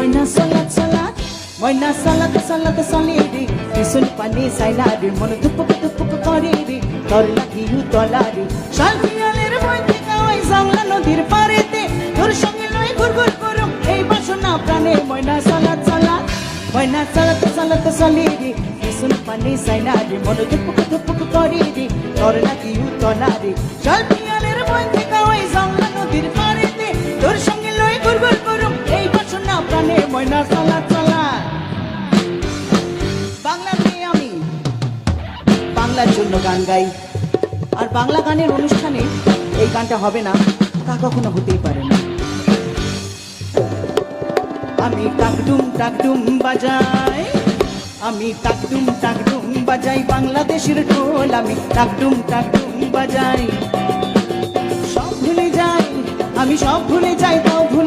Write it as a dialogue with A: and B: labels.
A: ময়না সালাত সালাত ময়না সালাত সালাত সালিরি বিশুন পানি সাইলারি মন দুপুক দুপুক করিরি তোর লাগি তলারি শালপিয়ালের মধ্যে গাওয়াই জাংলা নদীর পারেতে তোর সঙ্গে লয় গুরগুর করুম এই বাসনা প্রাণে ময়না সালাত সালাত ময়না সালাত সালাত সালিরি বিশুন পানি সাইলারি মন দুপুক দুপুক করিরি তোর লাগি তলারি শালপিয়ালের মধ্যে গাওয়াই জাংলা নদীর পারেতে তোর সঙ্গে লয় গুরগুর করুম এই বাসনা প্রাণে ময়না সালাত সালাত। বাংলাতে আমি বাংলার জন্য গান গাই, আর বাংলা গানের অনুষ্ঠানে এই গানটা হবে না তা কখনো হতেই পারে না। আমি টাকডুম বাজাই, আমি টাকডুম বাজাই বাংলাদেশের ঢোল, আমি টাকডুম বাজাই। সব ভুলে যাই আমি, সব ভুলে যাই তাও ভুলি